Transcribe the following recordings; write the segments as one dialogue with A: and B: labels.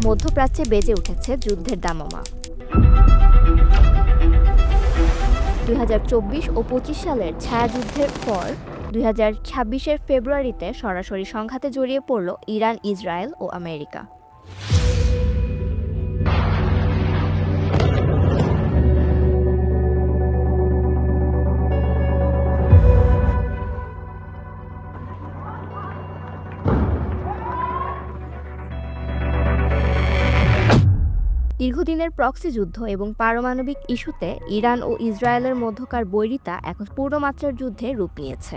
A: মধ্যপ্রাচ্যে বেজে উঠেছে যুদ্ধের দামামা। 2024 ও 25 সালের ছায়াযুদ্ধের পর 2026-এর ফেব্রুয়ারিতে সরাসরি সংঘাতে জড়িয়ে পড়ল ইরান, ইসরায়েল ও আমেরিকা। দীর্ঘদিনের প্রক্সি যুদ্ধ এবং পারমাণবিক ইস্যুতে ইরান ও ইসরায়েলের মধ্যকার বৈরিতা এখন পূর্ণমাত্রার যুদ্ধে রূপ নিয়েছে।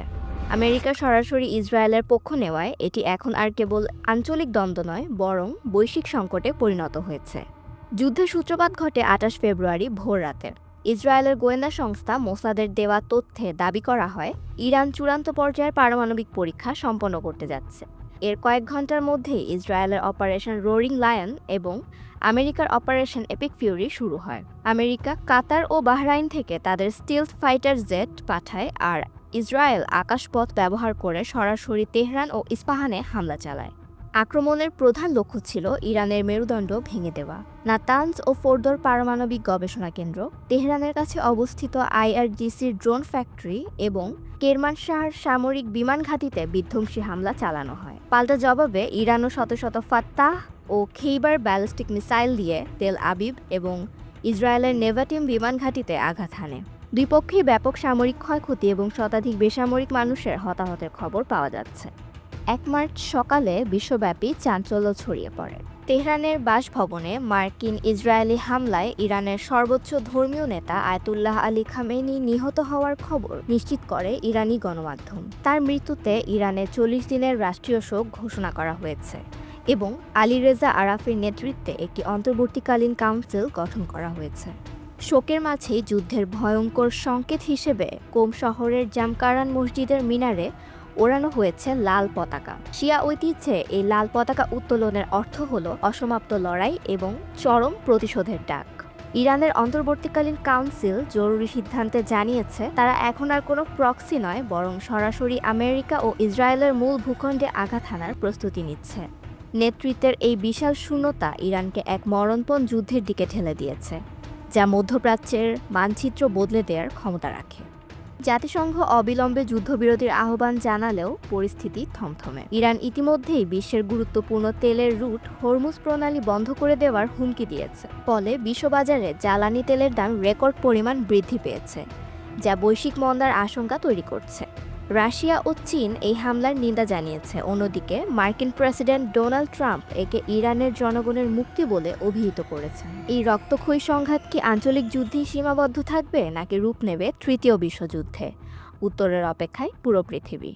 A: আমেরিকা সরাসরি ইসরায়েলের পক্ষ নেওয়ায় এটি এখন আর কেবল আঞ্চলিক দ্বন্দ্ব নয়, বরং বৈশ্বিক সংকটে পরিণত হয়েছে। যুদ্ধের সূত্রপাত ঘটে 28 ফেব্রুয়ারি ভোর রাতে। ইসরায়েলের গোয়েন্দা সংস্থা মোসাদের দেওয়া তথ্যে দাবি করা হয় ইরান চূড়ান্ত পর্যায়ের পারমাণবিক পরীক্ষা সম্পন্ন করতে যাচ্ছে। এর কয়েক ঘন্টার মধ্যেই ইসরায়েলের অপারেশন রোরিং লায়ন এবং আমেরিকার অপারেশন এপিক ফিউরি শুরু হয়। আমেরিকা, কাতার ও বাহরাইন থেকে তাদের স্টিলথ ফাইটার জেট পাঠায়, আর ইসরায়েল আকাশপথ ব্যবহার করে সরাসরি তেহরান ও ইস্পাহানে হামলা চালায়। আক্রমণের প্রধান লক্ষ্য ছিল ইরানের মেরুদণ্ড ভেঙে দেওয়া। নাতানজ ও ফোর্দোর পারমাণবিক গবেষণা কেন্দ্র, তেহরানের কাছে অবস্থিত আইআরজিসির ড্রোন ফ্যাক্টরি এবং কেরমানশাহর সামরিক বিমান ঘাঁটিতে বিধ্বংসী হামলা চালানো হয়। পাল্টা জবাবে ইরানও শত শত ফাত্তাহ ও খেইবার ব্যালিস্টিক মিসাইল দিয়ে তেল আবিব এবং ইসরায়েলের নেভাটিম বিমান ঘাঁটিতে আঘাত হানে। দুই পক্ষেই ব্যাপক সামরিক ক্ষয়ক্ষতি এবং শতাধিক বেসামরিক মানুষের হতাহতের খবর পাওয়া যাচ্ছে। 1 মার্চ সকালে বিশ্বব্যাপী চাঞ্চল্য ছড়িয়ে পড়ে। তেহরানের বাসভবনে মার্কিন ইসরায়েলি হামলায় ইরানের সর্বোচ্চ ধর্মীয় নেতা আয়াতুল্লাহ আলী খামেনি নিহত হওয়ার খবর নিশ্চিত করে ইরানি গণমাধ্যম। তার মৃত্যুতে ইরানে 40 দিনের রাষ্ট্রীয় শোক ঘোষণা করা হয়েছে এবং আলী রেজা আরাফির নেতৃত্বে একটি অন্তর্বর্তীকালীন কাউন্সিল গঠন করা হয়েছে। শোকের মাঝেই যুদ্ধের ভয়ঙ্কর সংকেত হিসেবে কোম শহরের জামকারান মসজিদের মিনারে ওড়ানো হয়েছে লাল পতাকা। শিয়া ঐতিহ্যে এই লাল পতাকা উত্তোলনের অর্থ হল অসমাপ্ত লড়াই এবং চরম প্রতিশোধের ডাক। ইরানের অন্তর্বর্তীকালীন কাউন্সিল জরুরি সিদ্ধান্তে জানিয়েছে তারা এখন আর কোনো প্রক্সি নয়, বরং সরাসরি আমেরিকা ও ইসরায়েলের মূল ভূখণ্ডে আঘাত হানার প্রস্তুতি নিচ্ছে। নেতৃত্বের এই বিশাল শূন্যতা ইরানকে এক মরণপণ যুদ্ধের দিকে ঠেলে দিয়েছে, যা মধ্যপ্রাচ্যের মানচিত্র বদলে দেওয়ার ক্ষমতা রাখে। জাতিসংঘ অবিলম্বে যুদ্ধবিরতির আহ্বান জানালেও পরিস্থিতি থমথমে। ইরান ইতিমধ্যেই বিশ্বের গুরুত্বপূর্ণ তেলের রুট হরমুজ প্রণালী বন্ধ করে দেওয়ার হুমকি দিয়েছে। ফলে বিশ্ববাজারে জ্বালানি তেলের দাম রেকর্ড পরিমাণ বৃদ্ধি পেয়েছে, যা বৈশ্বিক মন্দার আশঙ্কা তৈরি করছে। রাশিয়া ও চীন এই হামলার নিন্দা জানিয়েছে। অন্যদিকে মার্কিন প্রেসিডেন্ট ডোনাল্ড ট্রাম্প একে ইরানের জনগণের মুক্তি বলে অভিহিত করেছেন। এই রক্তক্ষয়ী সংঘাত কি আঞ্চলিক যুদ্ধেই সীমাবদ্ধ থাকবে নাকি রূপ নেবে তৃতীয় বিশ্বযুদ্ধে? উত্তরের অপেক্ষায় পুরো পৃথিবী।